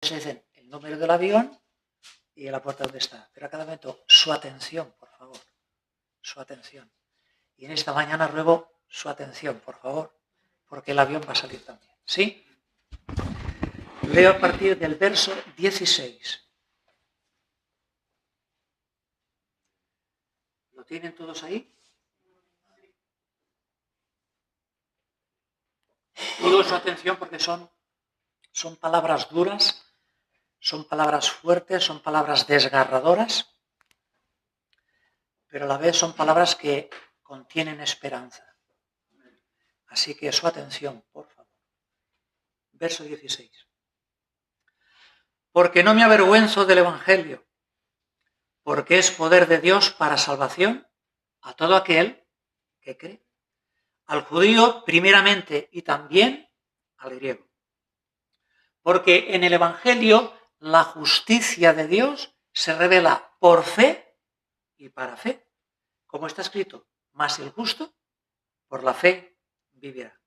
se dicen el número del avión y la puerta donde está. Pero a cada momento, su atención, por favor. Su atención. Y en esta mañana ruego su atención, por favor, porque el avión va a salir también. ¿Sí? Leo a partir del verso 16. ¿Lo tienen todos ahí? Digo su atención porque son palabras duras, son palabras fuertes, son palabras desgarradoras, pero a la vez son palabras que contienen esperanza. Así que su atención, por favor. Verso 16. Porque no me avergüenzo del Evangelio, porque es poder de Dios para salvación a todo aquel que cree. Al judío primeramente y también al griego. Porque en el Evangelio la justicia de Dios se revela por fe y para fe. Como está escrito, mas el justo por la fe vivirá.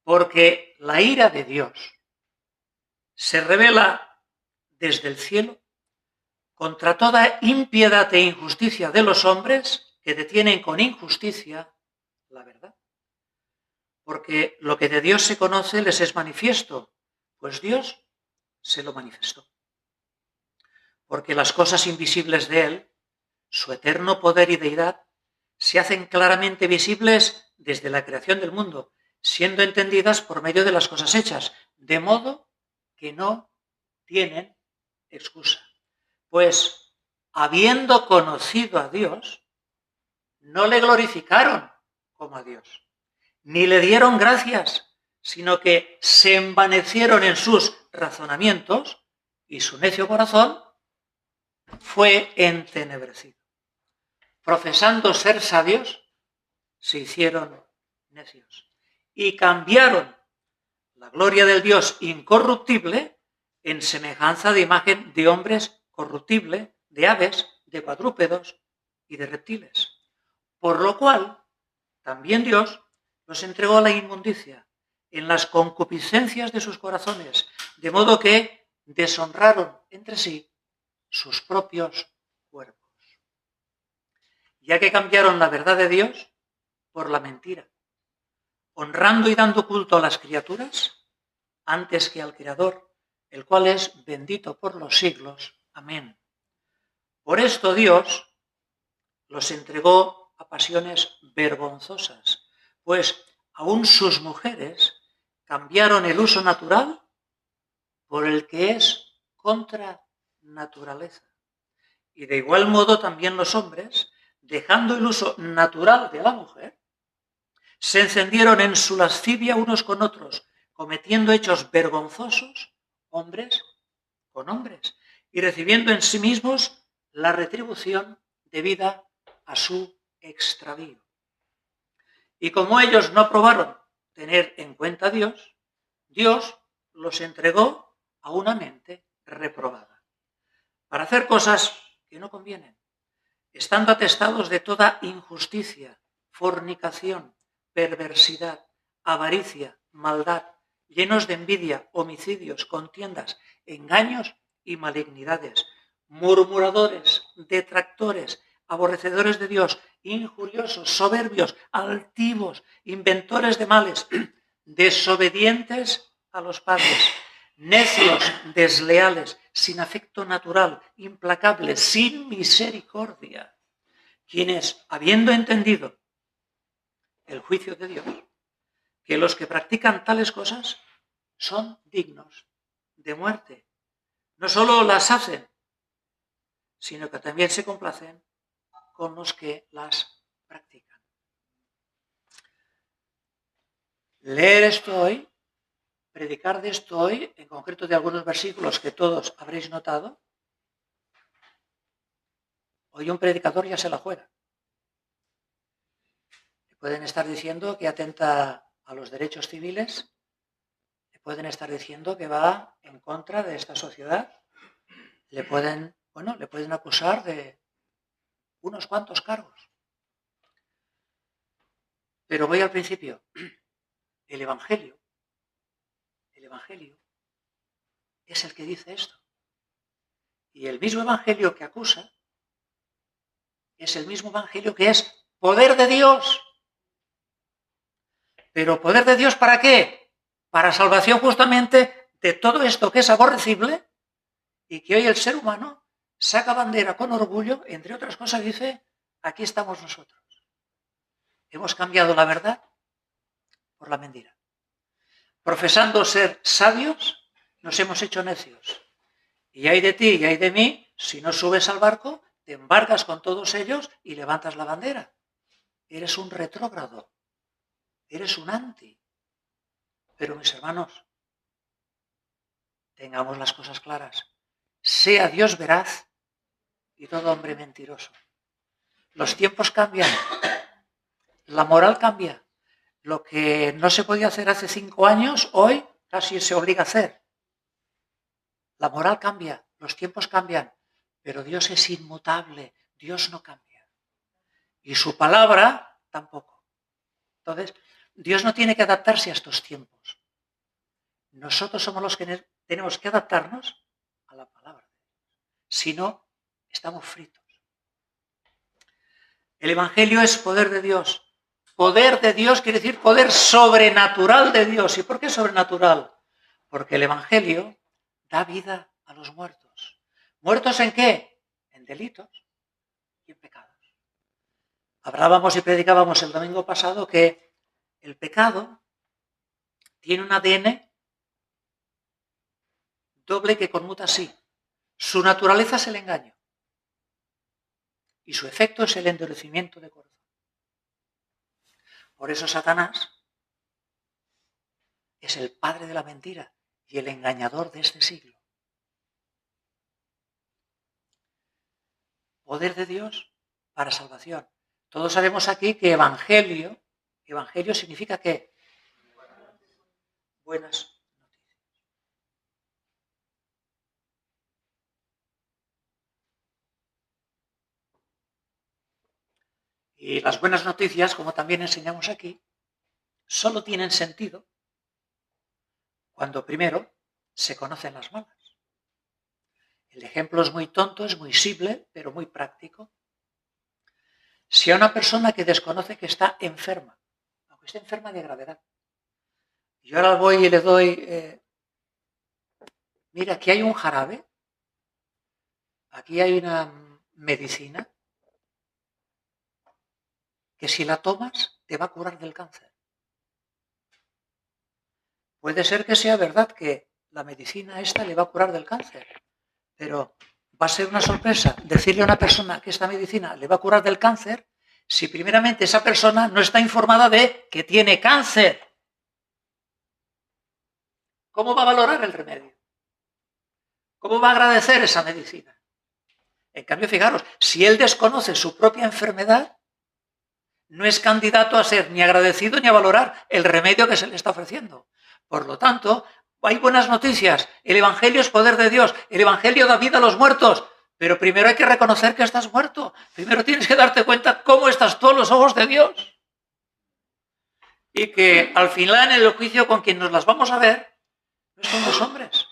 Porque la ira de Dios se revela desde el cielo contra toda impiedad e injusticia de los hombres que detienen con injusticia la verdad. Porque lo que de Dios se conoce les es manifiesto, pues Dios se lo manifestó. Porque las cosas invisibles de Él, su eterno poder y deidad, se hacen claramente visibles desde la creación del mundo, siendo entendidas por medio de las cosas hechas, de modo que no tienen excusa. Pues, habiendo conocido a Dios, no le glorificaron como a Dios, ni le dieron gracias, sino que se envanecieron en sus razonamientos y su necio corazón fue entenebrecido. Profesando ser sabios, se hicieron necios y cambiaron la gloria del Dios incorruptible en semejanza de imagen de hombres corruptible, de aves, de cuadrúpedos y de reptiles. Por lo cual, también Dios los entregó a la inmundicia en las concupiscencias de sus corazones, de modo que deshonraron entre sí sus propios cuerpos. Ya que cambiaron la verdad de Dios por la mentira, honrando y dando culto a las criaturas antes que al Creador, el cual es bendito por los siglos. Amén. Por esto Dios los entregó a pasiones vergonzosas, pues aún sus mujeres cambiaron el uso natural por el que es contra naturaleza. Y de igual modo también los hombres, dejando el uso natural de la mujer, se encendieron en su lascivia unos con otros, cometiendo hechos vergonzosos, hombres con hombres, y recibiendo en sí mismos la retribución debida a su extravío. Y como ellos no aprobaron tener en cuenta a Dios, Dios los entregó a una mente reprobada, para hacer cosas que no convienen, estando atestados de toda injusticia, fornicación, perversidad, avaricia, maldad, llenos de envidia, homicidios, contiendas, engaños y malignidades, murmuradores, detractores, aborrecedores de Dios, injuriosos, soberbios, altivos, inventores de males, desobedientes a los padres, necios, desleales, sin afecto natural, implacables, sin misericordia, quienes, habiendo entendido el juicio de Dios, que los que practican tales cosas son dignos de muerte, no solo las hacen, sino que también se complacen con los que las practican. Leer esto hoy, predicar de esto hoy, en concreto de algunos versículos que todos habréis notado, hoy un predicador ya se la juega. Le pueden estar diciendo que atenta a los derechos civiles, le pueden estar diciendo que va en contra de esta sociedad, le pueden acusar de unos cuantos cargos. Pero voy al principio. El Evangelio es el que dice esto. Y el mismo evangelio que acusa es el mismo evangelio que es poder de Dios. Pero poder de Dios ¿para qué? Para salvación justamente de todo esto que es aborrecible y que hoy el ser humano saca bandera con orgullo, entre otras cosas dice, aquí estamos nosotros. Hemos cambiado la verdad por la mentira. Profesando ser sabios, nos hemos hecho necios. Y hay de ti y hay de mí, si no subes al barco, te embarcas con todos ellos y levantas la bandera. Eres un retrógrado, eres un anti. Pero mis hermanos, tengamos las cosas claras. Sea Dios veraz y todo hombre mentiroso. Los tiempos cambian, la moral cambia. Lo que no se podía hacer hace 5 años, hoy casi se obliga a hacer. La moral cambia, los tiempos cambian, pero Dios es inmutable, Dios no cambia. Y su palabra tampoco. Entonces, Dios no tiene que adaptarse a estos tiempos. Nosotros somos los que tenemos que adaptarnos a la palabra. Si no, estamos fritos. El Evangelio es poder de Dios. Poder de Dios quiere decir poder sobrenatural de Dios. ¿Y por qué sobrenatural? Porque el Evangelio da vida a los muertos. ¿Muertos en qué? En delitos y en pecados. Hablábamos y predicábamos el domingo pasado que el pecado tiene un ADN doble que conmuta así. Su naturaleza es el engaño y su efecto es el endurecimiento de corazón. Por eso Satanás es el padre de la mentira y el engañador de este siglo. Poder de Dios para salvación. Todos sabemos aquí que evangelio significa ¿qué? Buenas noticias. Y las buenas noticias, como también enseñamos aquí, solo tienen sentido cuando primero se conocen las malas. El ejemplo es muy tonto, es muy simple, pero muy práctico. Si a una persona que desconoce que está enferma, aunque esté enferma de gravedad, yo ahora voy y le doy, mira, aquí hay un jarabe, aquí hay una medicina, que si la tomas te va a curar del cáncer. Puede ser que sea verdad que la medicina esta le va a curar del cáncer, pero va a ser una sorpresa decirle a una persona que esta medicina le va a curar del cáncer si primeramente esa persona no está informada de que tiene cáncer. ¿Cómo va a valorar el remedio? ¿Cómo va a agradecer esa medicina? En cambio, fijaros, si él desconoce su propia enfermedad, no es candidato a ser ni agradecido ni a valorar el remedio que se le está ofreciendo. Por lo tanto, hay buenas noticias. El Evangelio es poder de Dios. El Evangelio da vida a los muertos. Pero primero hay que reconocer que estás muerto. Primero tienes que darte cuenta cómo estás tú a los ojos de Dios. Y que al final en el juicio con quien nos las vamos a ver no es con los hombres,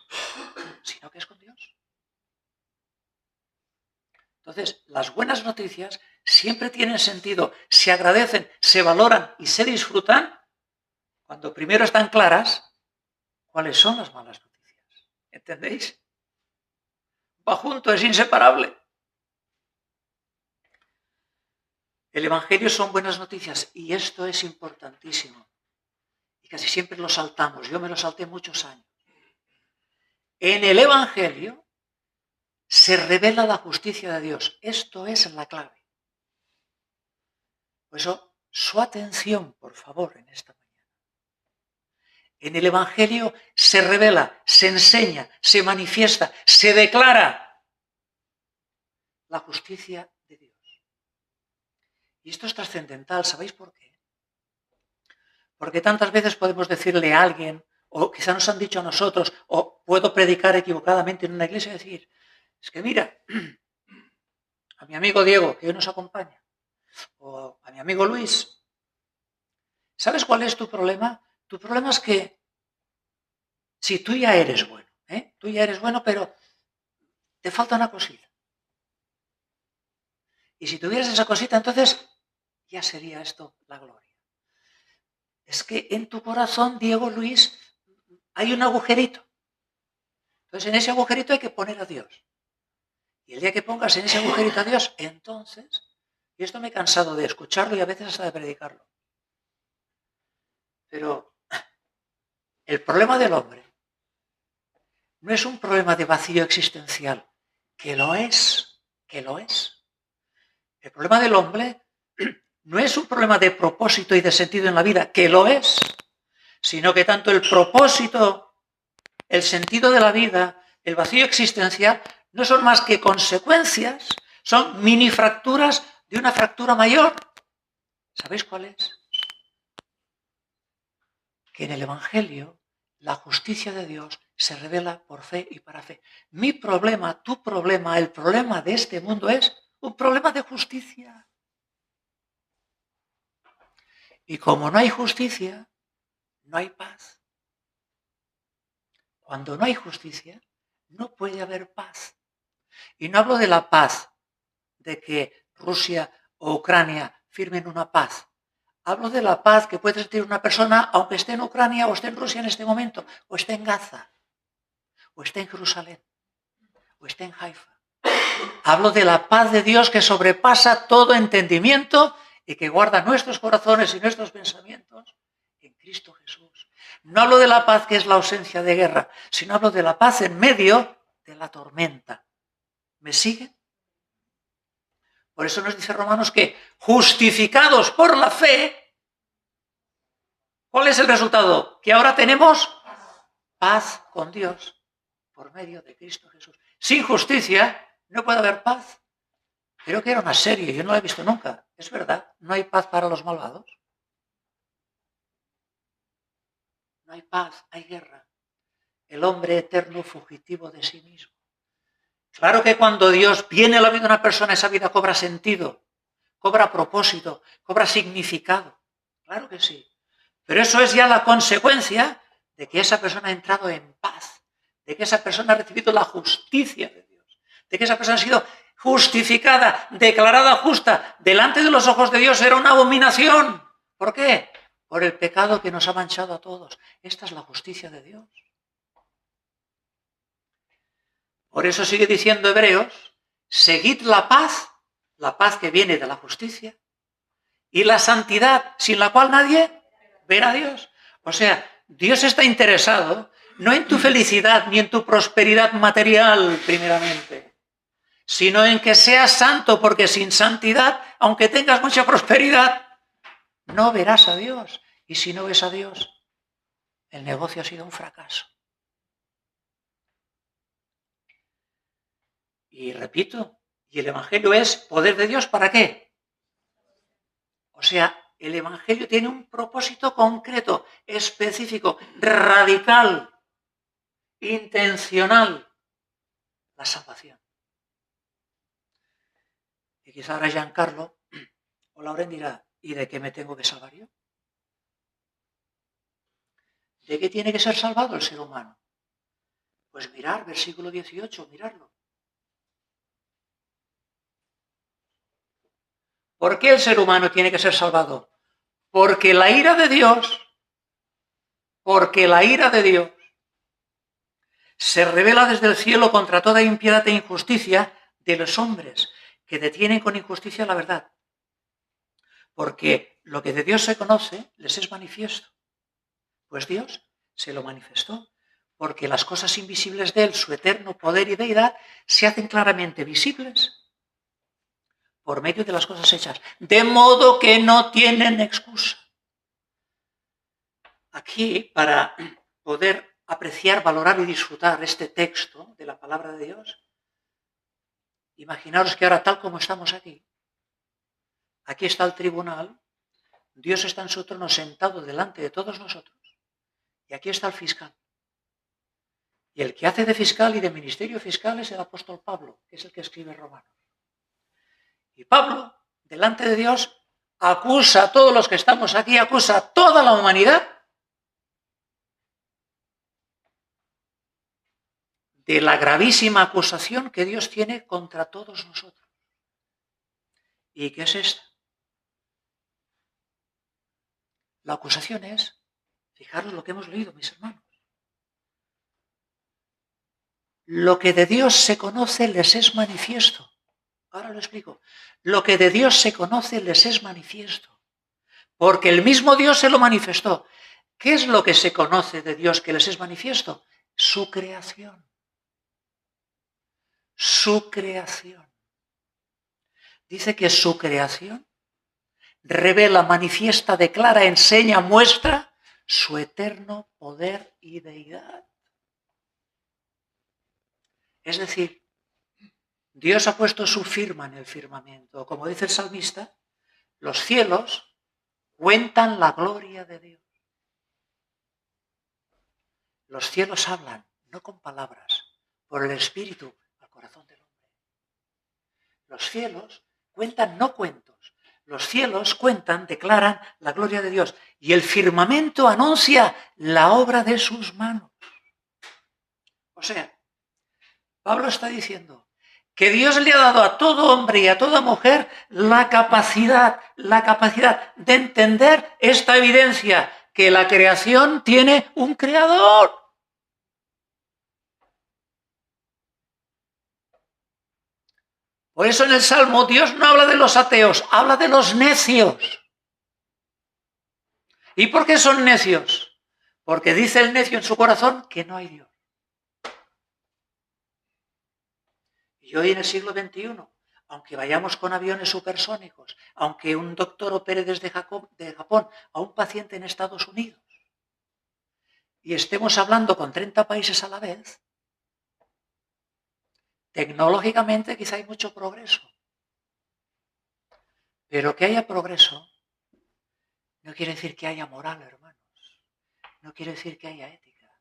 sino que es con Dios. Entonces, las buenas noticias siempre tienen sentido, se agradecen, se valoran y se disfrutan cuando primero están claras cuáles son las malas noticias. ¿Entendéis? Va junto, es inseparable. El Evangelio son buenas noticias y esto es importantísimo. Y casi siempre lo saltamos. Yo me lo salté muchos años. En el Evangelio se revela la justicia de Dios. Esto es la clave. Por eso, su atención, por favor, en esta mañana. En el Evangelio se revela, se enseña, se manifiesta, se declara la justicia de Dios. Y esto es trascendental, ¿sabéis por qué? Porque tantas veces podemos decirle a alguien, o quizá nos han dicho a nosotros, o puedo predicar equivocadamente en una iglesia y decir, es que mira, a mi amigo Diego, que hoy nos acompaña, o a mi amigo Luis, ¿sabes cuál es tu problema? Tu problema es que si tú ya eres bueno, Tú ya eres bueno, pero te falta una cosita. Y si tuvieras esa cosita, entonces ya sería esto la gloria. Es que en tu corazón, Diego Luis, hay un agujerito. Entonces en ese agujerito hay que poner a Dios. Y el día que pongas en ese agujerito a Dios, entonces, y esto me he cansado de escucharlo y a veces hasta de predicarlo, pero el problema del hombre no es un problema de vacío existencial, que lo es, que lo es. El problema del hombre no es un problema de propósito y de sentido en la vida, que lo es, sino que tanto el propósito, el sentido de la vida, el vacío existencial, no son más que consecuencias, son mini fracturas de una fractura mayor. ¿Sabéis cuál es? Que en el Evangelio la justicia de Dios se revela por fe y para fe. Mi problema, tu problema, el problema de este mundo es un problema de justicia. Y como no hay justicia, no hay paz. Cuando no hay justicia, no puede haber paz. Y no hablo de la paz, de que Rusia o Ucrania firmen una paz. Hablo de la paz que puede sentir una persona aunque esté en Ucrania o esté en Rusia en este momento, o esté en Gaza, o esté en Jerusalén, o esté en Haifa. Hablo de la paz de Dios que sobrepasa todo entendimiento y que guarda nuestros corazones y nuestros pensamientos en Cristo Jesús. No hablo de la paz que es la ausencia de guerra, sino hablo de la paz en medio de la tormenta. ¿Me siguen? Por eso nos dice Romanos que justificados por la fe, ¿cuál es el resultado? Que ahora tenemos paz con Dios por medio de Cristo Jesús. Sin justicia no puede haber paz. Creo que era una serie, yo no la he visto nunca. ¿Es verdad? ¿No hay paz para los malvados? No hay paz, hay guerra. El hombre eterno fugitivo de sí mismo. Claro que cuando Dios viene a la vida de una persona, esa vida cobra sentido, cobra propósito, cobra significado. Claro que sí. Pero eso es ya la consecuencia de que esa persona ha entrado en paz, de que esa persona ha recibido la justicia de Dios, de que esa persona ha sido justificada, declarada justa, delante de los ojos de Dios. Era una abominación. ¿Por qué? Por el pecado que nos ha manchado a todos. Esta es la justicia de Dios. Por eso sigue diciendo Hebreos, seguid la paz que viene de la justicia, y la santidad, sin la cual nadie verá a Dios. O sea, Dios está interesado no en tu felicidad ni en tu prosperidad material, primeramente, sino en que seas santo, porque sin santidad, aunque tengas mucha prosperidad, no verás a Dios. Y si no ves a Dios, el negocio ha sido un fracaso. Y repito, y el Evangelio es poder de Dios, ¿para qué? O sea, el Evangelio tiene un propósito concreto, específico, radical, intencional, la salvación. Y quizá ahora Giancarlo o Lauren dirá, ¿y de qué me tengo que salvar yo? ¿De qué tiene que ser salvado el ser humano? Pues mirar, versículo 18, mirarlo. ¿Por qué el ser humano tiene que ser salvado? Porque la ira de Dios se revela desde el cielo contra toda impiedad e injusticia de los hombres que detienen con injusticia la verdad. Porque lo que de Dios se conoce les es manifiesto. Pues Dios se lo manifestó. Porque las cosas invisibles de Él, su eterno poder y deidad, se hacen claramente visibles por medio de las cosas hechas, de modo que no tienen excusa. Aquí, para poder apreciar, valorar y disfrutar este texto de la palabra de Dios, imaginaros que ahora, tal como estamos aquí está el tribunal, Dios está en su trono sentado delante de todos nosotros, y aquí está el fiscal. Y el que hace de fiscal y de ministerio fiscal es el apóstol Pablo, que es el que escribe Romanos. Y Pablo, delante de Dios, acusa a todos los que estamos aquí, acusa a toda la humanidad de la gravísima acusación que Dios tiene contra todos nosotros. ¿Y qué es esta? La acusación es, fijaros lo que hemos leído, mis hermanos. Lo que de Dios se conoce les es manifiesto. Ahora lo explico. Lo que de Dios se conoce les es manifiesto. Porque el mismo Dios se lo manifestó. ¿Qué es lo que se conoce de Dios que les es manifiesto? Su creación. Su creación. Dice que su creación revela, manifiesta, declara, enseña, muestra su eterno poder y deidad. Es decir, Dios ha puesto su firma en el firmamento. Como dice el salmista, los cielos cuentan la gloria de Dios. Los cielos hablan, no con palabras, por el Espíritu al corazón del hombre. Los cielos cuentan no cuentos. Los cielos cuentan, declaran la gloria de Dios. Y el firmamento anuncia la obra de sus manos. O sea, Pablo está diciendo que Dios le ha dado a todo hombre y a toda mujer la capacidad de entender esta evidencia, que la creación tiene un creador. Por eso en el Salmo Dios no habla de los ateos, habla de los necios. ¿Y por qué son necios? Porque dice el necio en su corazón que no hay Dios. Y hoy en el siglo XXI, aunque vayamos con aviones supersónicos, aunque un doctor opere desde Japón a un paciente en Estados Unidos, y estemos hablando con 30 países a la vez, tecnológicamente quizá hay mucho progreso. Pero que haya progreso no quiere decir que haya moral, hermanos. No quiere decir que haya ética.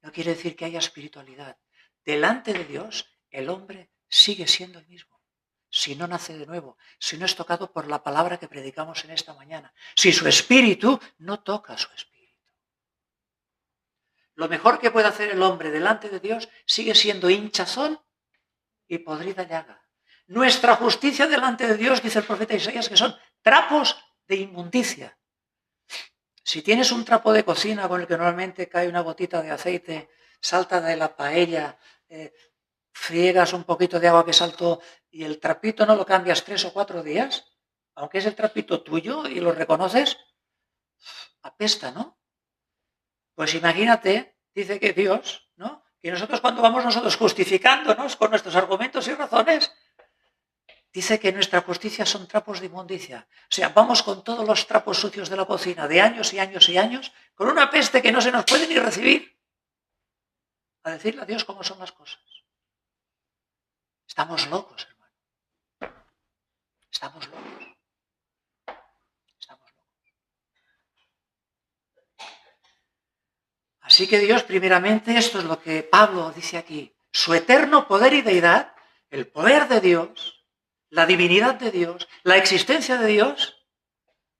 No quiere decir que haya espiritualidad. Delante de Dios, el hombre sigue siendo el mismo. Si no nace de nuevo, si no es tocado por la palabra que predicamos en esta mañana, si su espíritu no toca su espíritu. Lo mejor que puede hacer el hombre delante de Dios sigue siendo hinchazón y podrida llaga. Nuestra justicia delante de Dios, dice el profeta Isaías, que son trapos de inmundicia. Si tienes un trapo de cocina con el que normalmente cae una gotita de aceite, salta de la paella, friegas un poquito de agua que saltó y el trapito no lo cambias 3 o 4 días, aunque es el trapito tuyo y lo reconoces, apesta, ¿no? Pues imagínate, dice que Dios, ¿no? Que nosotros cuando vamos nosotros justificándonos con nuestros argumentos y razones, dice que nuestra justicia son trapos de inmundicia. O sea, vamos con todos los trapos sucios de la cocina de años y años y años, con una peste que no se nos puede ni recibir, a decirle a Dios cómo son las cosas. Estamos locos, hermano. Estamos locos. Estamos locos. Así que Dios, primeramente, esto es lo que Pablo dice aquí. Su eterno poder y deidad, el poder de Dios, la divinidad de Dios, la existencia de Dios,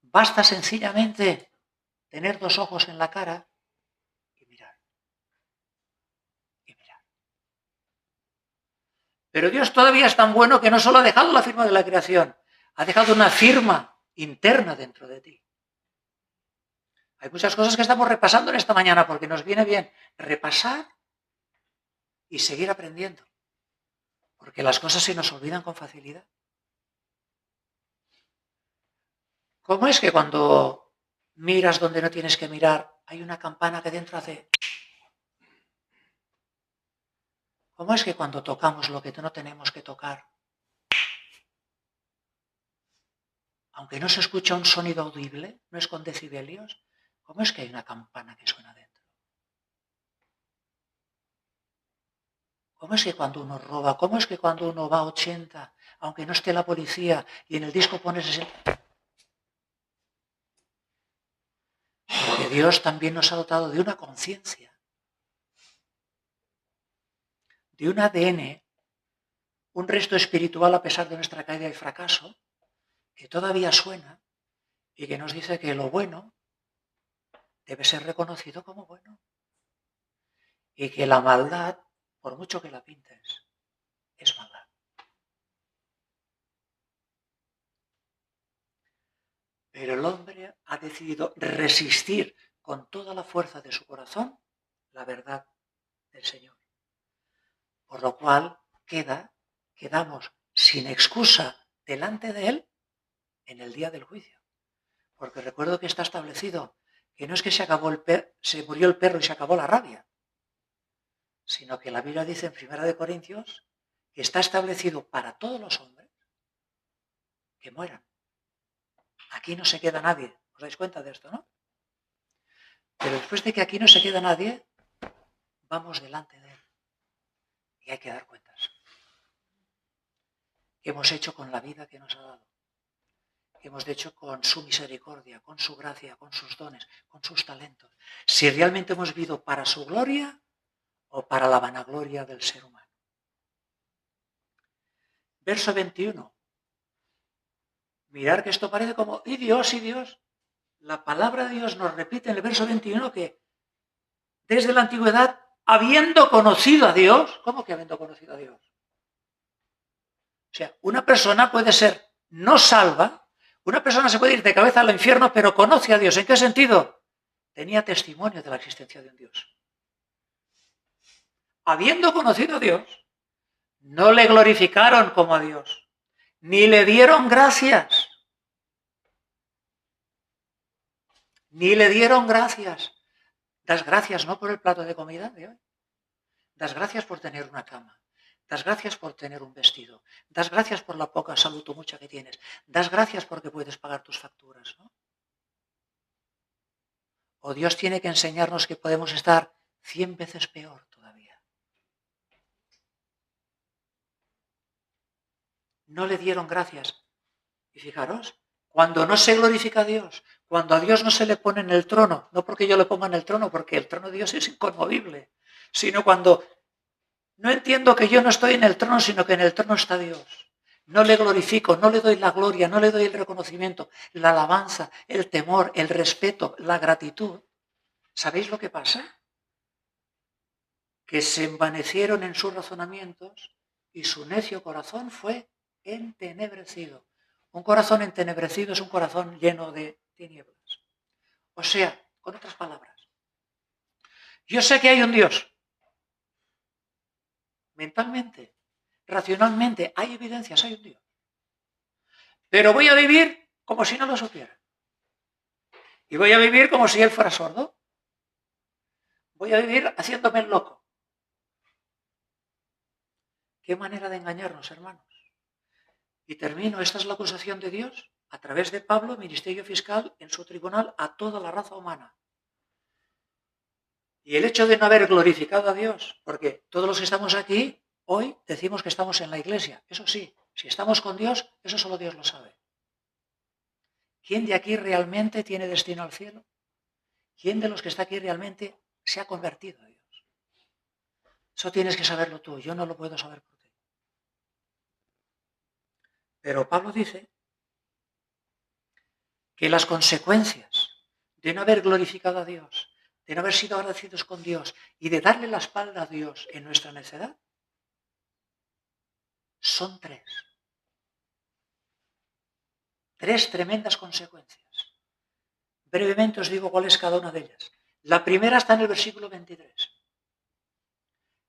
basta sencillamente tener 2 ojos en la cara y mirar. Y mirar. Pero Dios todavía es tan bueno que no solo ha dejado la firma de la creación, ha dejado una firma interna dentro de ti. Hay muchas cosas que estamos repasando en esta mañana porque nos viene bien repasar y seguir aprendiendo. Porque las cosas se nos olvidan con facilidad. ¿Cómo es que cuando miras donde no tienes que mirar, hay una campana que dentro hace? ¿Cómo es que cuando tocamos lo que no tenemos que tocar, aunque no se escucha un sonido audible, no es con decibelios, cómo es que hay una campana que suena dentro? ¿Cómo es que cuando uno roba, cómo es que cuando uno va a 80, aunque no esté la policía y en el disco pone 60? Porque Dios también nos ha dotado de una conciencia, de un ADN, un resto espiritual a pesar de nuestra caída y fracaso, que todavía suena y que nos dice que lo bueno debe ser reconocido como bueno y que la maldad por mucho que la pintes, es maldad. Pero el hombre ha decidido resistir con toda la fuerza de su corazón la verdad del Señor. Por lo cual quedamos sin excusa delante de Él en el día del juicio. Porque recuerdo que está establecido que no es que se murió el perro y se acabó la rabia, sino que la Biblia dice en 1 Corintios que está establecido para todos los hombres que mueran. Aquí no se queda nadie. ¿Os dais cuenta de esto, no? Pero después de que aquí no se queda nadie, vamos delante de Él. Y hay que dar cuentas. ¿Qué hemos hecho con la vida que nos ha dado? ¿Qué hemos hecho con su misericordia, con su gracia, con sus dones, con sus talentos? Si realmente hemos vivido para su gloria o para la vanagloria del ser humano. Verso 21. Mirar que esto parece como, y Dios, y Dios. La palabra de Dios nos repite en el verso 21 que desde la antigüedad, habiendo conocido a Dios, ¿cómo que habiendo conocido a Dios? O sea, una persona puede ser no salva, una persona se puede ir de cabeza al infierno, pero conoce a Dios. ¿En qué sentido? Tenía testimonio de la existencia de un Dios. Habiendo conocido a Dios, no le glorificaron como a Dios, ni le dieron gracias. Ni le dieron gracias. Das gracias no por el plato de comida de hoy. Das gracias por tener una cama. Das gracias por tener un vestido. Das gracias por la poca salud o mucha que tienes. Das gracias porque puedes pagar tus facturas, ¿no? O Dios tiene que enseñarnos que podemos estar 100 veces peor todavía. No le dieron gracias. Y fijaros, cuando no se glorifica a Dios, cuando a Dios no se le pone en el trono, no porque yo le ponga en el trono, porque el trono de Dios es inconmovible, sino cuando no entiendo que yo no estoy en el trono, sino que en el trono está Dios. No le glorifico, no le doy la gloria, no le doy el reconocimiento, la alabanza, el temor, el respeto, la gratitud. ¿Sabéis lo que pasa? Que se envanecieron en sus razonamientos y su necio corazón fue entenebrecido. Un corazón entenebrecido es un corazón lleno de tinieblas. O sea, con otras palabras, yo sé que hay un Dios. Mentalmente, racionalmente, hay evidencias, hay un Dios. Pero voy a vivir como si no lo supiera. Y voy a vivir como si Él fuera sordo. Voy a vivir haciéndome el loco. Qué manera de engañarnos, hermanos. Y termino, esta es la acusación de Dios a través de Pablo, ministerio fiscal, en su tribunal a toda la raza humana. Y el hecho de no haber glorificado a Dios, porque todos los que estamos aquí, hoy decimos que estamos en la iglesia. Eso sí, si estamos con Dios, eso solo Dios lo sabe. ¿Quién de aquí realmente tiene destino al cielo? ¿Quién de los que está aquí realmente se ha convertido a Dios? Eso tienes que saberlo tú, yo no lo puedo saber por ti. Pero Pablo dice que las consecuencias de no haber glorificado a Dios, de no haber sido agradecidos con Dios y de darle la espalda a Dios en nuestra necedad, son tres. Tres tremendas consecuencias. Brevemente os digo cuál es cada una de ellas. La primera está en el versículo 23.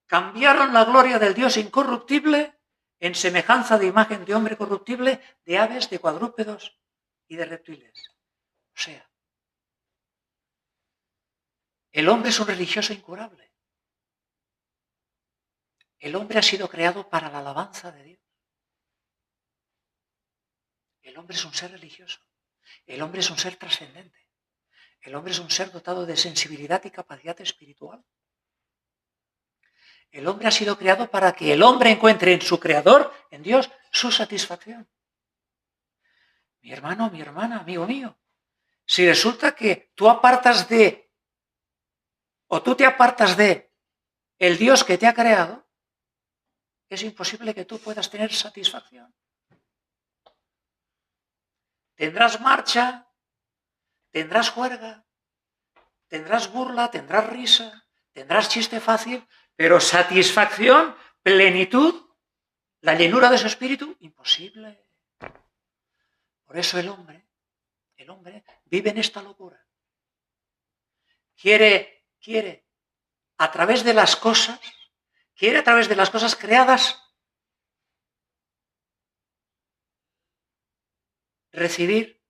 Cambiaron la gloria del Dios incorruptible en semejanza de imagen de hombre corruptible, de aves, de cuadrúpedos y de reptiles. O sea, el hombre es un religioso incurable. El hombre ha sido creado para la alabanza de Dios. El hombre es un ser religioso. El hombre es un ser trascendente. El hombre es un ser dotado de sensibilidad y capacidad espiritual. El hombre ha sido creado para que el hombre encuentre en su creador, en Dios, su satisfacción. Mi hermano, mi hermana, amigo mío, si resulta que tú te apartas de el Dios que te ha creado, es imposible que tú puedas tener satisfacción. Tendrás marcha, tendrás juerga, tendrás burla, tendrás risa, tendrás chiste fácil, Pero satisfacción, plenitud, la llenura de su espíritu, imposible. Por eso el hombre vive en esta locura. Quiere a través de las cosas, creadas, recibir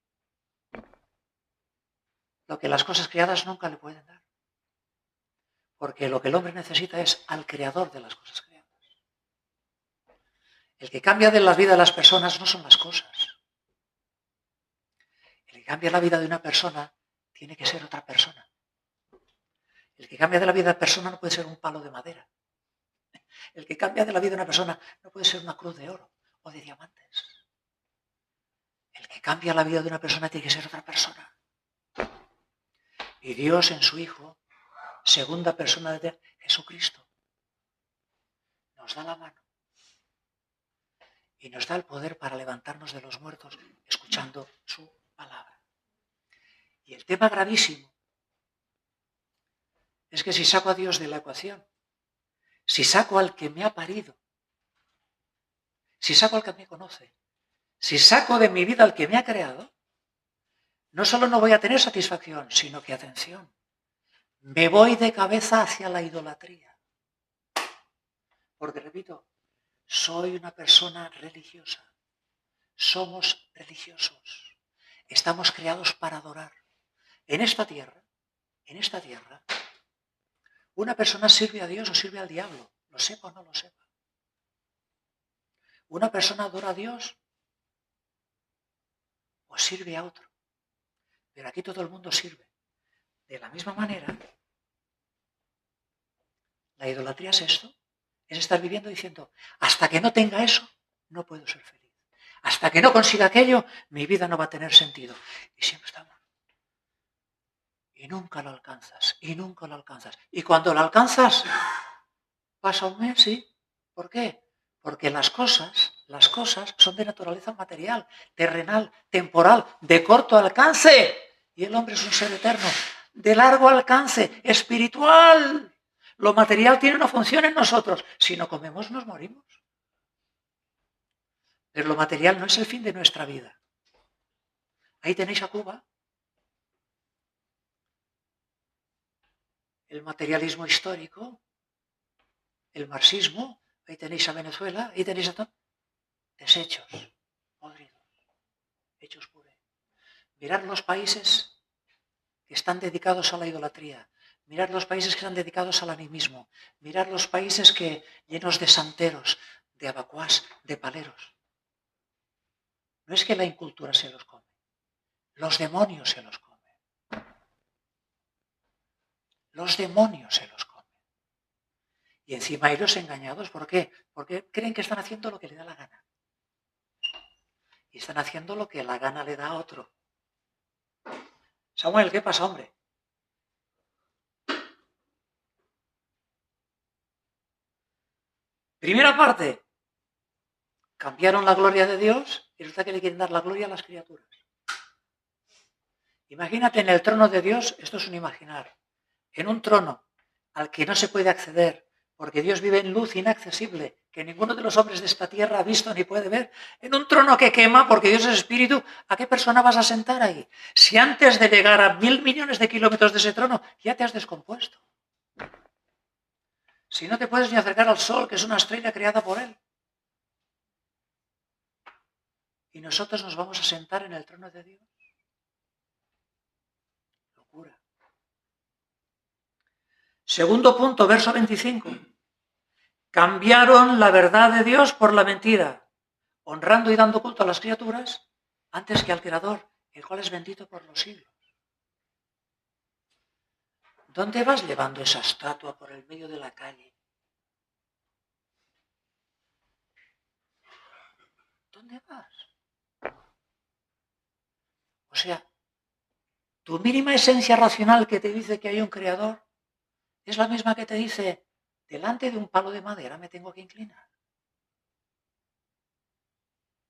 lo que las cosas creadas nunca le pueden dar. Porque lo que el hombre necesita es al creador de las cosas creadas. El que cambia de la vida de las personas no son las cosas. El que cambia la vida de una persona tiene que ser otra persona. El que cambia de la vida de una persona no puede ser un palo de madera. El que cambia de la vida de una persona no puede ser una cruz de oro o de diamantes. El que cambia la vida de una persona tiene que ser otra persona. Y Dios en su Hijo, segunda persona de Dios, Jesucristo, nos da la mano y nos da el poder para levantarnos de los muertos escuchando su palabra. Y el tema gravísimo es que si saco a Dios de la ecuación, si saco al que me ha parido, si saco al que me conoce, si saco de mi vida al que me ha creado, no solo no voy a tener satisfacción, sino que, atención, me voy de cabeza hacia la idolatría. Porque, repito, soy una persona religiosa. Somos religiosos. Estamos creados para adorar. En esta tierra, una persona sirve a Dios o sirve al diablo, lo sepa o no lo sepa. Una persona adora a Dios o sirve a otro. Pero aquí todo el mundo sirve. De la misma manera, la idolatría es esto. Es estar viviendo diciendo, hasta que no tenga eso, no puedo ser feliz. Hasta que no consiga aquello, mi vida no va a tener sentido. Y siempre estamos. Y nunca lo alcanzas, y nunca lo alcanzas. Y cuando lo alcanzas, pasa un mes, ¿sí? ¿Por qué? Porque las cosas son de naturaleza material, terrenal, temporal, de corto alcance. Y el hombre es un ser eterno, de largo alcance, espiritual. Lo material tiene una función en nosotros. Si no comemos, nos morimos. Pero lo material no es el fin de nuestra vida. Ahí tenéis a Cuba. El materialismo histórico, el marxismo, ahí tenéis a Venezuela, ahí tenéis a todo. Desechos, podridos, hechos puré. Mirad los países que están dedicados a la idolatría. Mirad los países que están dedicados al animismo. Mirad los países que llenos de santeros, de abacuás, de paleros. No es que la incultura se los come. Los demonios se los comen. Los demonios se los comen. Y encima ellos engañados, ¿por qué? Porque creen que están haciendo lo que le da la gana. Y están haciendo lo que la gana le da a otro. Samuel, ¿qué pasa, hombre? Primera parte. Cambiaron la gloria de Dios y resulta que le quieren dar la gloria a las criaturas. Imagínate en el trono de Dios, esto es un imaginar, en un trono al que no se puede acceder, porque Dios vive en luz inaccesible, que ninguno de los hombres de esta tierra ha visto ni puede ver, en un trono que quema, porque Dios es espíritu, ¿a qué persona vas a sentar ahí? Si antes de llegar a 1.000 millones de kilómetros de ese trono ya te has descompuesto. Si no te puedes ni acercar al sol, que es una estrella creada por él. Y nosotros nos vamos a sentar en el trono de Dios. Locura. Segundo punto, verso 25. Cambiaron la verdad de Dios por la mentira, honrando y dando culto a las criaturas antes que al Creador, el cual es bendito por los siglos. ¿Dónde vas llevando esa estatua por el medio de la calle? ¿Dónde vas? O sea, tu mínima esencia racional que te dice que hay un creador es la misma que te dice, delante de un palo de madera me tengo que inclinar.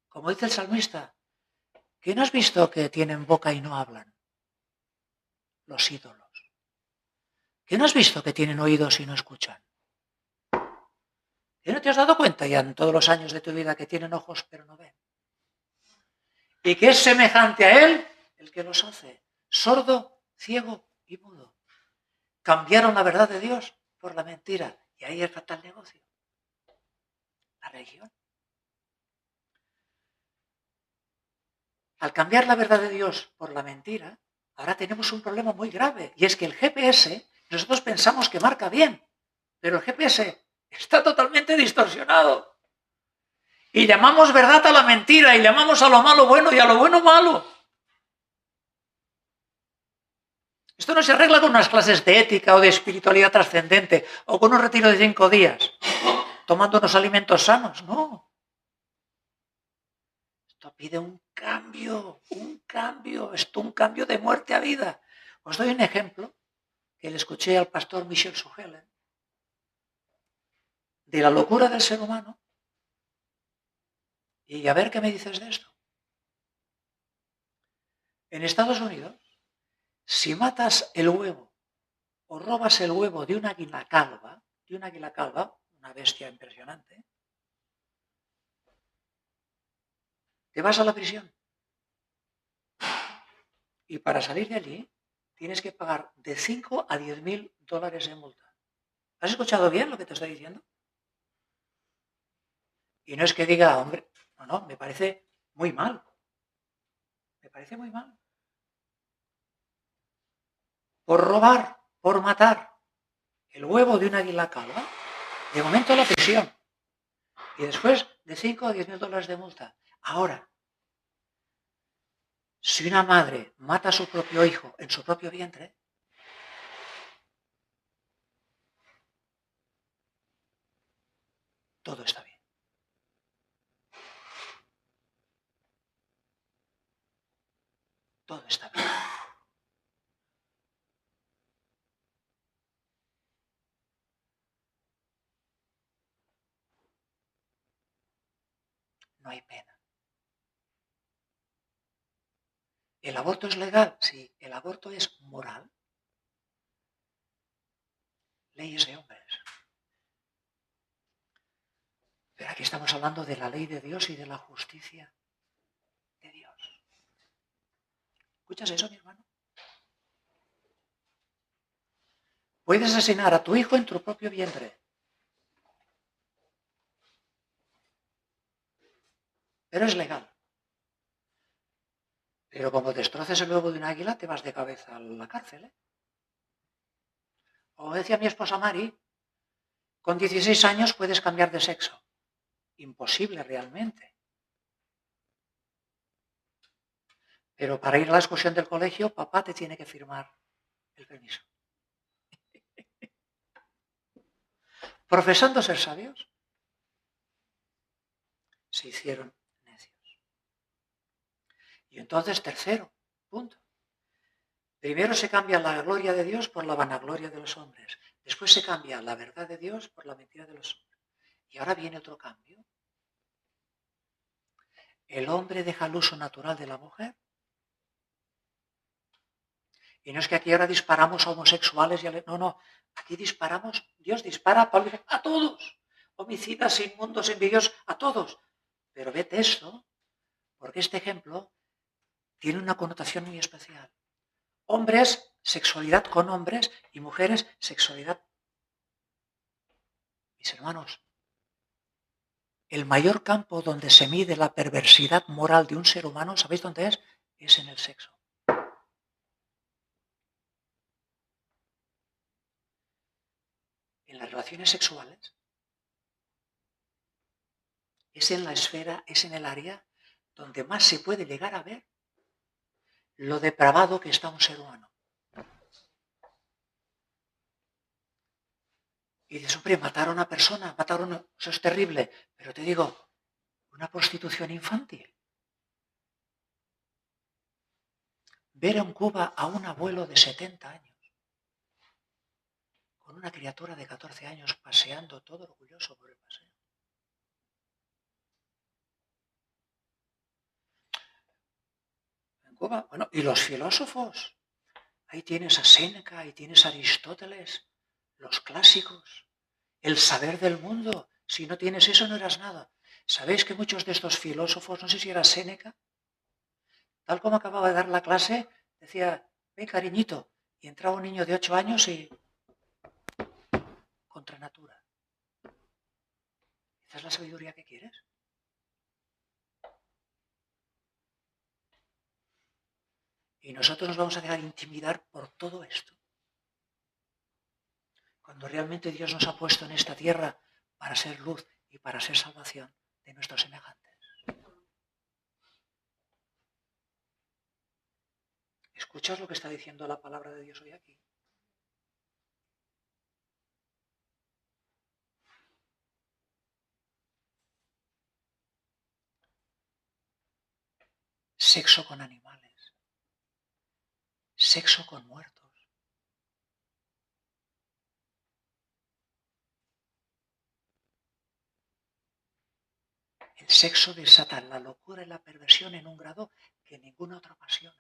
Como dice el salmista, ¿qué no has visto que tienen boca y no hablan? Los ídolos. ¿Qué no has visto que tienen oídos y no escuchan? ¿Y no te has dado cuenta ya en todos los años de tu vida que tienen ojos pero no ven? Y que es semejante a Él el que los hace, sordo, ciego y mudo. Cambiaron la verdad de Dios por la mentira. Y ahí es fatal negocio. La religión. Al cambiar la verdad de Dios por la mentira, ahora tenemos un problema muy grave. Y es que el GPS, nosotros pensamos que marca bien, pero el GPS está totalmente distorsionado. Y llamamos verdad a la mentira, y llamamos a lo malo bueno y a lo bueno malo. Esto no se arregla con unas clases de ética o de espiritualidad trascendente, o con un retiro de 5 días, tomando unos alimentos sanos, no. Esto pide un cambio, un cambio de muerte a vida. Os doy un ejemplo que le escuché al pastor Michel Sugelen, de la locura del ser humano. Y a ver qué me dices de esto. En Estados Unidos, si matas el huevo o robas el huevo de una águila calva, una bestia impresionante, te vas a la prisión. Y para salir de allí, tienes que pagar de 5 a 10.000 dólares de multa. ¿Has escuchado bien lo que te estoy diciendo? Y no es que diga, hombre, no, me parece muy mal. Me parece muy mal. Por robar, por matar el huevo de una águila calva, de momento a la prisión. Y después de 5 a 10.000 dólares de multa. Ahora, si una madre mata a su propio hijo en su propio vientre, todo está bien. Todo está bien. No hay pena. ¿El aborto es legal? Sí. ¿El aborto es moral? Leyes de hombres. Pero aquí estamos hablando de la ley de Dios y de la justicia de Dios. ¿Escuchas eso, mi hermano? Puedes asesinar a tu hijo en tu propio vientre. Pero es legal. Pero como destroces el huevo de un águila, te vas de cabeza a la cárcel, ¿eh? Como decía mi esposa Mari, con 16 años puedes cambiar de sexo. Imposible realmente. Pero para ir a la excursión del colegio, papá te tiene que firmar el permiso. Profesando ser sabios, se hicieron necios. Y entonces, tercero, punto. Primero se cambia la gloria de Dios por la vanagloria de los hombres. Después se cambia la verdad de Dios por la mentira de los hombres. Y ahora viene otro cambio. El hombre deja el uso natural de la mujer. Y no es que aquí ahora disparamos a homosexuales y a... No. Aquí disparamos, Dios dispara a todos. Homicidas, inmundos, envidiosos, a todos. Pero vete esto, porque este ejemplo tiene una connotación muy especial. Hombres, sexualidad con hombres, y mujeres, sexualidad. Mis hermanos, el mayor campo donde se mide la perversidad moral de un ser humano, ¿sabéis dónde es? Es en el sexo. En las relaciones sexuales, es en la esfera, es en el área donde más se puede llegar a ver lo depravado que está un ser humano. Y dices, hombre, matar a una persona, eso es terrible. Pero te digo, una prostitución infantil. Ver en Cuba a un abuelo de 70 años con una criatura de 14 años paseando todo orgulloso por el paseo. En Cuba, bueno, y los filósofos. Ahí tienes a Séneca, ahí tienes a Aristóteles, los clásicos, el saber del mundo. Si no tienes eso, no eras nada. ¿Sabéis que muchos de estos filósofos, no sé si era Séneca, tal como acababa de dar la clase, decía, ve cariñito, y entraba un niño de 8 años y contra natura. ¿Esa es la sabiduría que quieres? Y nosotros nos vamos a dejar intimidar por todo esto. Cuando realmente Dios nos ha puesto en esta tierra para ser luz y para ser salvación de nuestros semejantes. ¿Escuchas lo que está diciendo la palabra de Dios hoy aquí? Sexo con animales. Sexo con muertos. El sexo desata la locura y la perversión en un grado que ninguna otra pasión.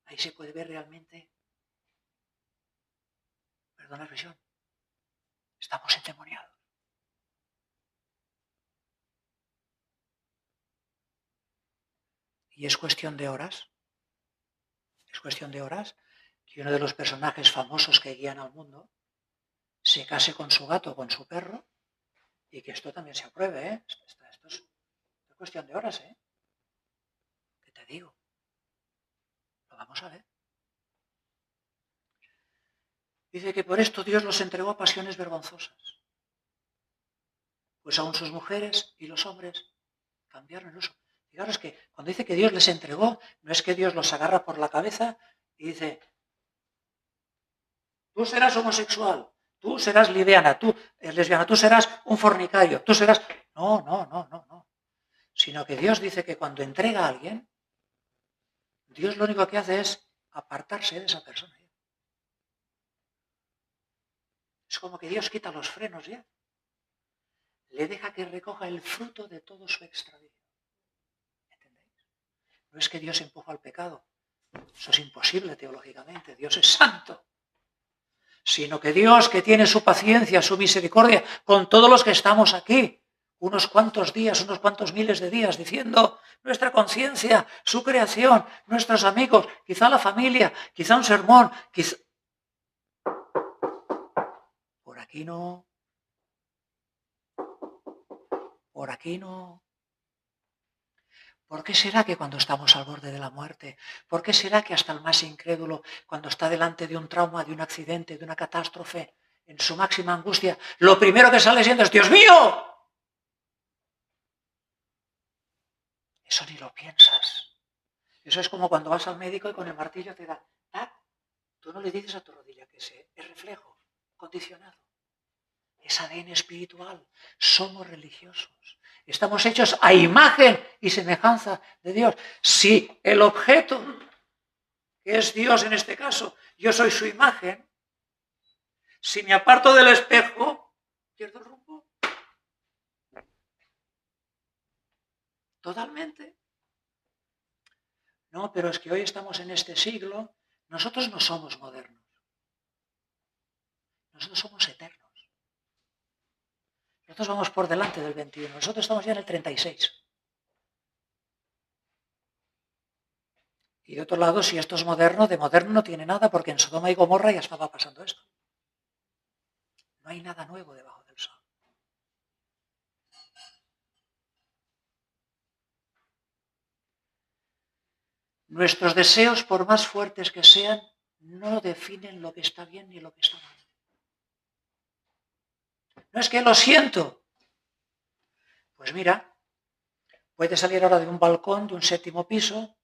Ahí se puede ver realmente, perdón la expresión, estamos endemoniados. Y es cuestión de horas que uno de los personajes famosos que guían al mundo se case con su gato o con su perro y que esto también se apruebe, ¿eh? Esto es cuestión de horas, ¿eh? ¿Qué te digo? Lo vamos a ver. Dice que por esto Dios los entregó a pasiones vergonzosas. Pues aún sus mujeres y los hombres cambiaron el uso. Fijaros que cuando dice que Dios les entregó, no es que Dios los agarra por la cabeza y dice, tú serás homosexual, tú serás lesbiana, tú serás un fornicario, tú serás... No. Sino que Dios dice que cuando entrega a alguien, Dios lo único que hace es apartarse de esa persona. Es como que Dios quita los frenos ya. Le deja que recoja el fruto de todo su extravío. ¿Entendéis? No es que Dios empuja al pecado. Eso es imposible teológicamente. Dios es santo. Sino que Dios, que tiene su paciencia, su misericordia con todos los que estamos aquí, unos cuantos días, unos cuantos miles de días, diciendo nuestra conciencia, su creación, nuestros amigos, quizá la familia, quizá un sermón, quizá... Por aquí no. Por aquí no. ¿Por qué será que cuando estamos al borde de la muerte, por qué será que hasta el más incrédulo, cuando está delante de un trauma, de un accidente, de una catástrofe, en su máxima angustia, lo primero que sale siendo es ¡Dios mío! Eso ni lo piensas. Eso es como cuando vas al médico y con el martillo te da ¡tac! Tú no le dices a tu rodilla que es reflejo, condicionado. Es ADN espiritual. Somos religiosos. Estamos hechos a imagen y semejanza de Dios. Si el objeto, que es Dios en este caso, yo soy su imagen, si me aparto del espejo, pierdo el rumbo. Totalmente. No, pero es que hoy estamos en este siglo, nosotros no somos modernos. Nosotros somos eternos. Nosotros vamos por delante del 21. Nosotros estamos ya en el 36. Y de otro lado, si esto es moderno, de moderno no tiene nada, porque en Sodoma y Gomorra ya estaba pasando esto. No hay nada nuevo debajo del sol. Nuestros deseos, por más fuertes que sean, no definen lo que está bien ni lo que está mal. No es que lo siento. Pues mira, puedes salir ahora de un balcón de un 7º piso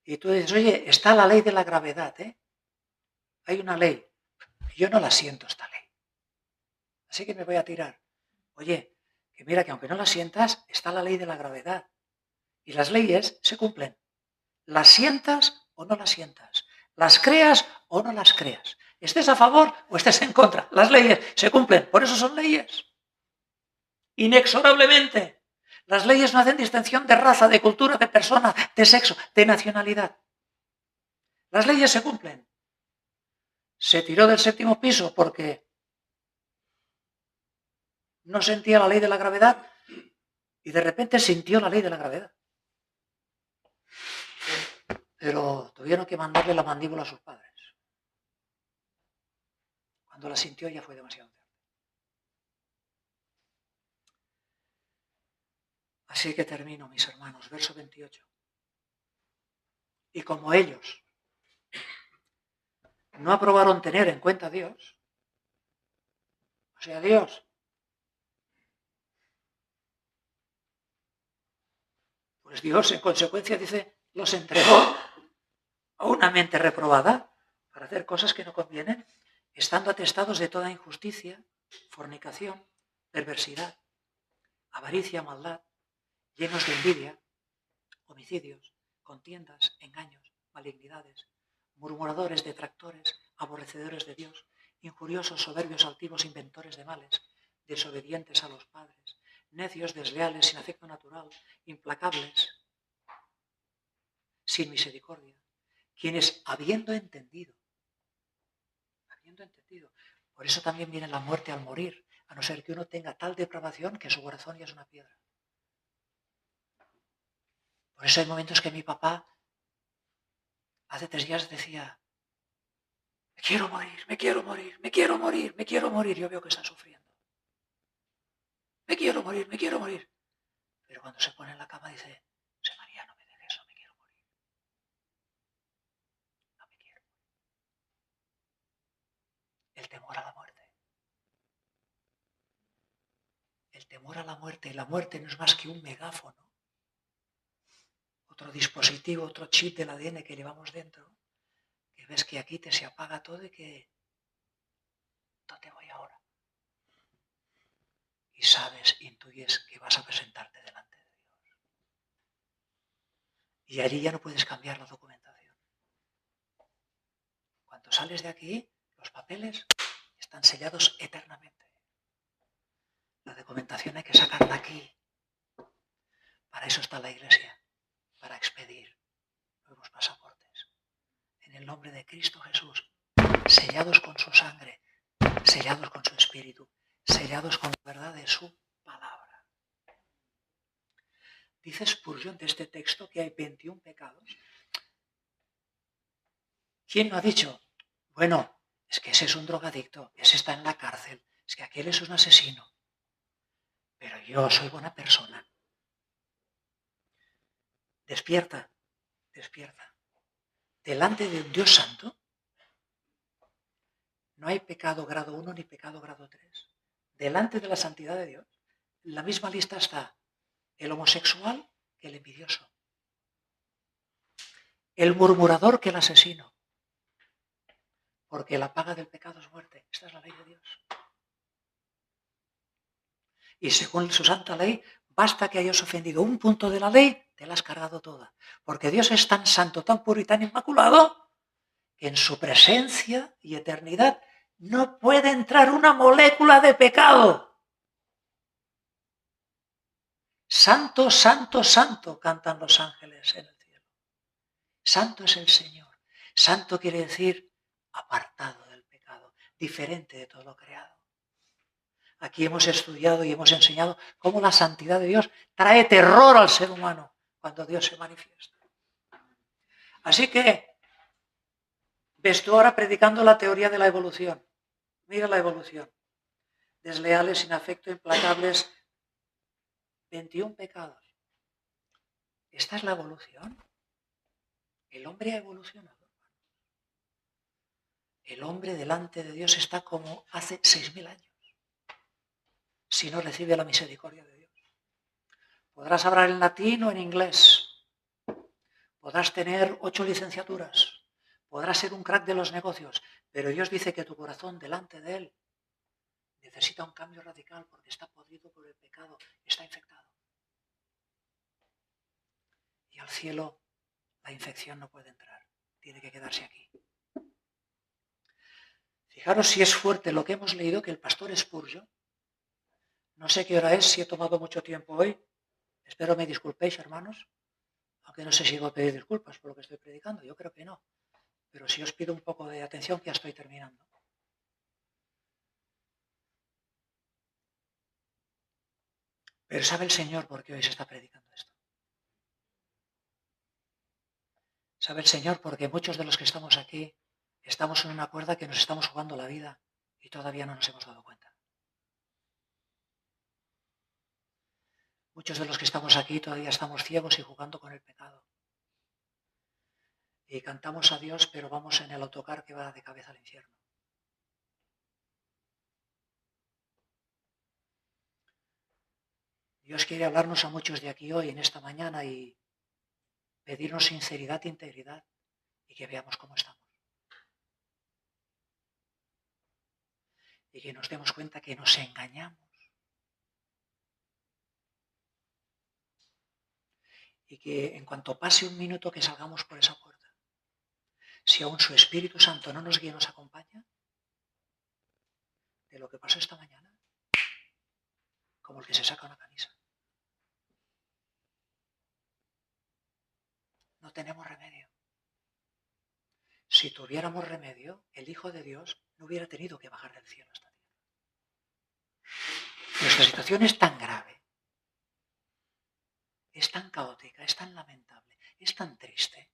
y tú dices, oye, está la ley de la gravedad, ¿eh? Hay una ley. Yo no la siento esta ley. Así que me voy a tirar. Oye, que mira que aunque no la sientas, está la ley de la gravedad. Y las leyes se cumplen. Las sientas o no las sientas. Las creas o no las creas. Estés a favor o estés en contra. Las leyes se cumplen. Por eso son leyes. Inexorablemente. Las leyes no hacen distinción de raza, de cultura, de persona, de sexo, de nacionalidad. Las leyes se cumplen. Se tiró del 7º piso porque no sentía la ley de la gravedad y de repente sintió la ley de la gravedad. Pero tuvieron que mandarle la mandíbula a sus padres. Cuando la sintió ya fue demasiado tarde. Así que termino, mis hermanos, verso 28. Y como ellos no aprobaron tener en cuenta a Dios, o sea, Dios, pues Dios en consecuencia dice, los entregó a una mente reprobada para hacer cosas que no convienen, estando atestados de toda injusticia, fornicación, perversidad, avaricia, maldad, llenos de envidia, homicidios, contiendas, engaños, malignidades, murmuradores, detractores, aborrecedores de Dios, injuriosos, soberbios, altivos, inventores de males, desobedientes a los padres, necios, desleales, sin afecto natural, implacables, sin misericordia, quienes habiendo entendido, por eso también viene la muerte al morir, a no ser que uno tenga tal depravación que su corazón ya es una piedra. Por eso hay momentos que mi papá hace 3 días decía, me quiero morir, me quiero morir, me quiero morir, me quiero morir. Yo veo que está sufriendo. Me quiero morir, me quiero morir. Pero cuando se pone en la cama dice, José María, no me dejes, no me quiero morir. No me quiero. El temor a la muerte. El temor a la muerte. La muerte no es más que un megáfono. Otro dispositivo, otro chip del ADN que llevamos dentro. Que ves que aquí se apaga todo y que ¿dónde voy ahora? Y sabes, intuyes que vas a presentarte delante de Dios. Y allí ya no puedes cambiar la documentación. Cuando sales de aquí, los papeles están sellados eternamente. La documentación hay que sacarla aquí. Para eso está la Iglesia, para expedir nuevos pasaportes. En el nombre de Cristo Jesús, sellados con su sangre, sellados con su espíritu, sellados con la verdad de su palabra. Dice Spurgeon de este texto que hay 21 pecados. ¿Quién no ha dicho? Bueno, es que ese es un drogadicto, ese está en la cárcel, es que aquel es un asesino. Pero yo soy buena persona. Despierta, despierta. Delante de un Dios santo no hay pecado grado 1 ni pecado grado 3. Delante de la santidad de Dios, en la misma lista está el homosexual que el envidioso, el murmurador que el asesino, porque la paga del pecado es muerte. Esta es la ley de Dios. Y según su santa ley, basta que hayas ofendido un punto de la ley, te la has cargado toda. Porque Dios es tan santo, tan puro y tan inmaculado, que en su presencia y eternidad no puede entrar una molécula de pecado. Santo, santo, santo, cantan los ángeles en el cielo. Santo es el Señor. Santo quiere decir apartado del pecado, diferente de todo lo creado. Aquí hemos estudiado y hemos enseñado cómo la santidad de Dios trae terror al ser humano cuando Dios se manifiesta. Así que ves tú ahora predicando la teoría de la evolución. Mira la evolución. Desleales, sin afecto, implacables. 21 pecados. ¿Esta es la evolución? El hombre ha evolucionado. El hombre delante de Dios está como hace 6.000 años. Si no recibe la misericordia de Dios. Podrás hablar en latín o en inglés. Podrás tener 8 licenciaturas. Podrás ser un crack de los negocios. Pero Dios dice que tu corazón delante de Él necesita un cambio radical porque está podrido por el pecado, está infectado. Y al cielo la infección no puede entrar. Tiene que quedarse aquí. Fijaros si es fuerte lo que hemos leído, que el pastor Spurgeon, no sé qué hora es, si he tomado mucho tiempo hoy, espero me disculpéis, hermanos, aunque no sé si voy a pedir disculpas por lo que estoy predicando, yo creo que no. Pero si os pido un poco de atención, que ya estoy terminando. Pero sabe el Señor por qué hoy se está predicando esto. Sabe el Señor porque muchos de los que estamos aquí estamos en una cuerda que nos estamos jugando la vida y todavía no nos hemos dado cuenta. Muchos de los que estamos aquí todavía estamos ciegos y jugando con el pecado. Y cantamos a Dios, pero vamos en el autocar que va de cabeza al infierno. Dios quiere hablarnos a muchos de aquí hoy, en esta mañana, y pedirnos sinceridad e integridad y que veamos cómo estamos. Y que nos demos cuenta que nos engañamos. Y que en cuanto pase un minuto que salgamos por esa puerta, si aún su Espíritu Santo no nos guía y nos acompaña, de lo que pasó esta mañana, como el que se saca una camisa. No tenemos remedio. Si tuviéramos remedio, el Hijo de Dios no hubiera tenido que bajar del cielo a esta tierra. Nuestra situación es tan grave, es tan caótica, es tan lamentable, es tan triste,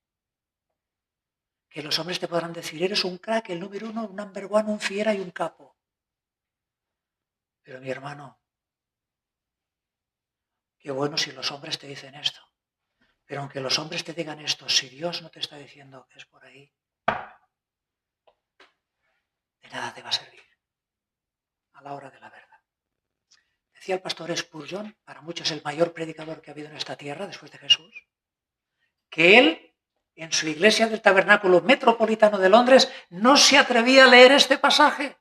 que los hombres te podrán decir, eres un crack, el número uno, un number one, un fiera y un capo. Pero mi hermano, qué bueno si los hombres te dicen esto. Pero aunque los hombres te digan esto, si Dios no te está diciendo que es por ahí, de nada te va a servir a la hora de la verdad. Decía el pastor Spurgeon, para muchos el mayor predicador que ha habido en esta tierra después de Jesús, que él, en su iglesia del Tabernáculo Metropolitano de Londres, no se atrevía a leer este pasaje.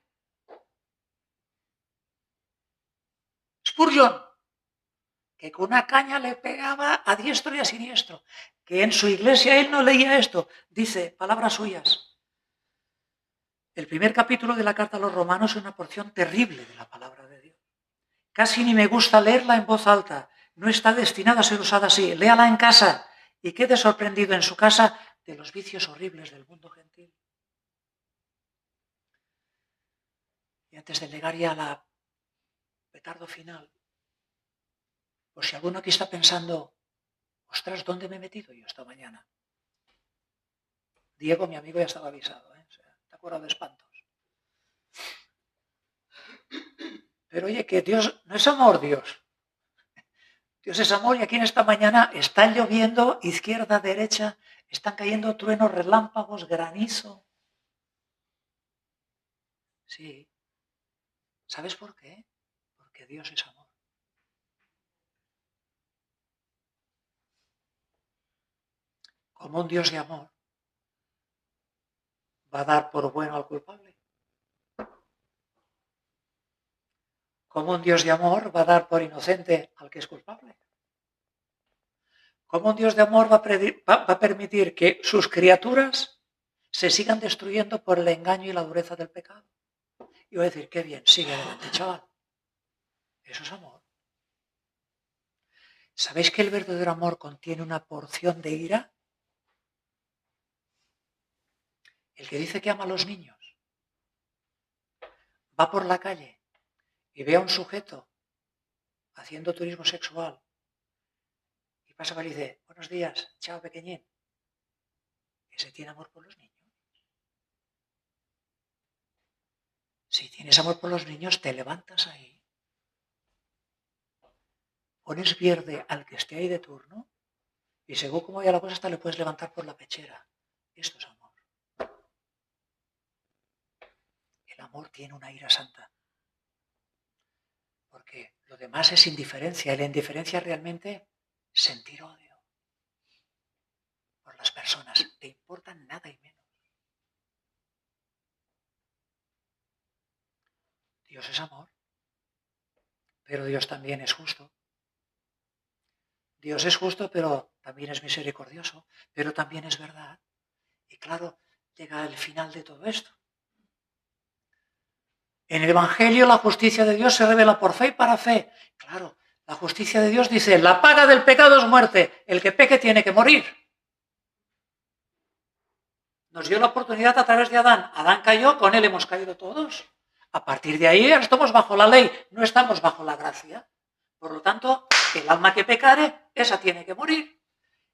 Spurgeon, que con una caña le pegaba a diestro y a siniestro, que en su iglesia él no leía esto. Dice, palabras suyas, el primer capítulo de la carta a los Romanos es una porción terrible de la palabra de Dios. Casi ni me gusta leerla en voz alta, no está destinada a ser usada así. Léala en casa y quede sorprendido en su casa de los vicios horribles del mundo gentil. Y antes de llegar ya a la petardo final, por si alguno aquí está pensando, ostras, ¿dónde me he metido yo esta mañana? Diego, mi amigo, ya estaba avisado, ¿eh? O sea, está curado de espantos. Pero oye, que Dios no es amor, Dios. Dios es amor y aquí en esta mañana está lloviendo, izquierda, derecha, están cayendo truenos, relámpagos, granizo. Sí. ¿Sabes por qué? Porque Dios es amor. Como un Dios de amor va a dar por bueno al culpable. Como un Dios de amor va a dar por inocente al que es culpable. Como un Dios de amor va a permitir que sus criaturas se sigan destruyendo por el engaño y la dureza del pecado. Y voy a decir, qué bien, sigue adelante, chaval. Eso es amor. ¿Sabéis que el verdadero amor contiene una porción de ira? El que dice que ama a los niños va por la calle y ve a un sujeto haciendo turismo sexual y pasa y dice, buenos días, chao pequeñín. Ese tiene amor por los niños. Si tienes amor por los niños, te levantas ahí, pones verde al que esté ahí de turno y según como vaya la cosa hasta le puedes levantar por la pechera. Esto es amor. El amor tiene una ira santa. Porque lo demás es indiferencia. Y la indiferencia es realmente sentir odio por las personas. Te importan nada y menos. Dios es amor. Pero Dios también es justo. Dios es justo, pero también es misericordioso. Pero también es verdad. Y claro, llega el final de todo esto. En el Evangelio la justicia de Dios se revela por fe y para fe. Claro, la justicia de Dios dice, la paga del pecado es muerte, el que peque tiene que morir. nos dio la oportunidad a través de Adán. Adán cayó, con él hemos caído todos. A partir de ahí estamos bajo la ley, no estamos bajo la gracia. Por lo tanto, el alma que pecare, esa tiene que morir.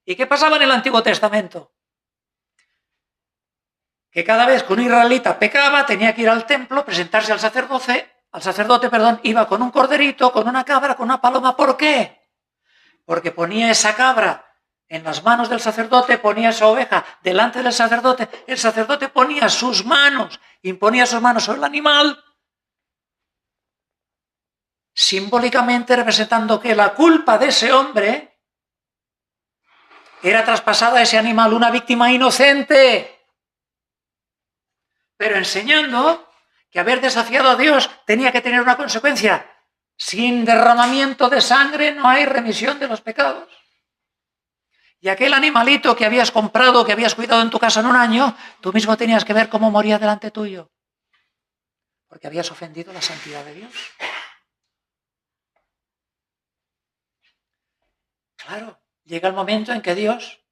¿Y qué pasaba en el Antiguo Testamento? Que cada vez que un israelita pecaba, tenía que ir al templo, presentarse al sacerdote, iba con un corderito, con una cabra, con una paloma. ¿Por qué? Porque ponía esa cabra en las manos del sacerdote, ponía esa oveja delante del sacerdote, el sacerdote ponía sus manos, imponía sus manos sobre el animal, simbólicamente representando que la culpa de ese hombre era traspasada a ese animal, una víctima inocente, pero enseñando que haber desafiado a Dios tenía que tener una consecuencia. Sin derramamiento de sangre no hay remisión de los pecados. Y aquel animalito que habías comprado, que habías cuidado en tu casa en un año, tú mismo tenías que ver cómo moría delante tuyo. Porque habías ofendido la santidad de Dios. Claro, llega el momento en que Dios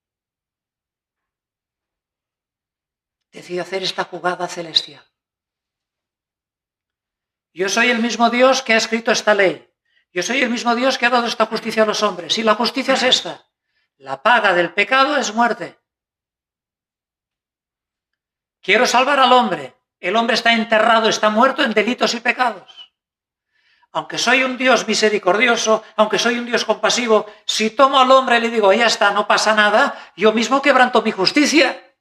decide hacer esta jugada celestial. Yo soy el mismo Dios que ha escrito esta ley. Yo soy el mismo Dios que ha dado esta justicia a los hombres. Y la justicia es esta. La paga del pecado es muerte. Quiero salvar al hombre. El hombre está enterrado, está muerto en delitos y pecados. Aunque soy un Dios misericordioso, aunque soy un Dios compasivo, si tomo al hombre y le digo, ya está, no pasa nada, yo mismo quebranto mi justicia.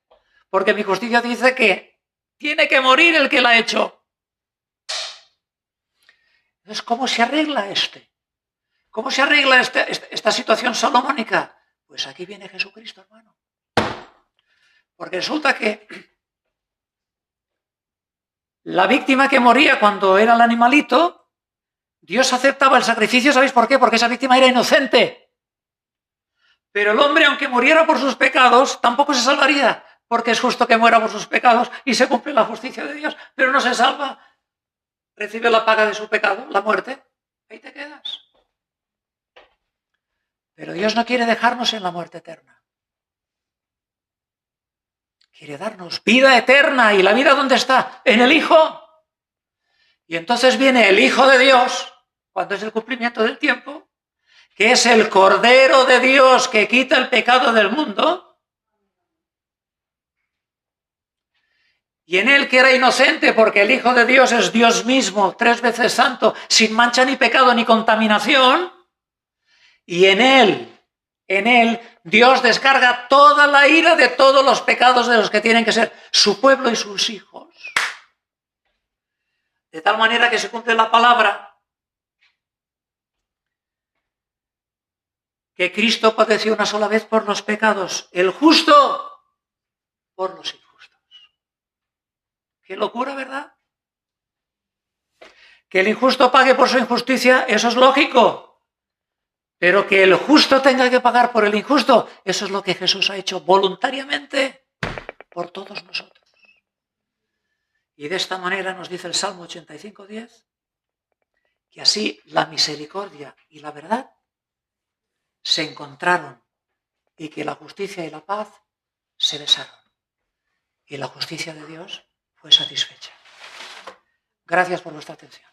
Porque mi justicia dice que tiene que morir el que la ha hecho. Entonces, ¿cómo se arregla ¿Cómo se arregla esta situación salomónica? Pues aquí viene Jesucristo, hermano. Porque resulta que la víctima que moría cuando era el animalito, Dios aceptaba el sacrificio, ¿sabéis por qué? Porque esa víctima era inocente. Pero el hombre, aunque muriera por sus pecados, tampoco se salvaría, porque es justo que muera por sus pecados y se cumple la justicia de Dios, pero no se salva. Recibe la paga de su pecado, la muerte, ahí te quedas. Pero Dios no quiere dejarnos en la muerte eterna. Quiere darnos vida eterna. ¿Y la vida dónde está? En el Hijo. Y entonces viene el Hijo de Dios, cuando es el cumplimiento del tiempo, que es el Cordero de Dios que quita el pecado del mundo. Y en él, que era inocente, porque el Hijo de Dios es Dios mismo, 3 veces santo, sin mancha ni pecado ni contaminación, y en él, Dios descarga toda la ira de todos los pecados de los que tienen que ser su pueblo y sus hijos. De tal manera que se cumple la palabra que Cristo padeció una sola vez por los pecados, el justo por los injustos. Qué locura, ¿verdad? Que el injusto pague por su injusticia, eso es lógico. Pero que el justo tenga que pagar por el injusto, eso es lo que Jesús ha hecho voluntariamente por todos nosotros. Y de esta manera nos dice el Salmo 85:10, que así la misericordia y la verdad se encontraron y que la justicia y la paz se besaron. Y la justicia de Dios fue satisfecha. Gracias por vuestra atención.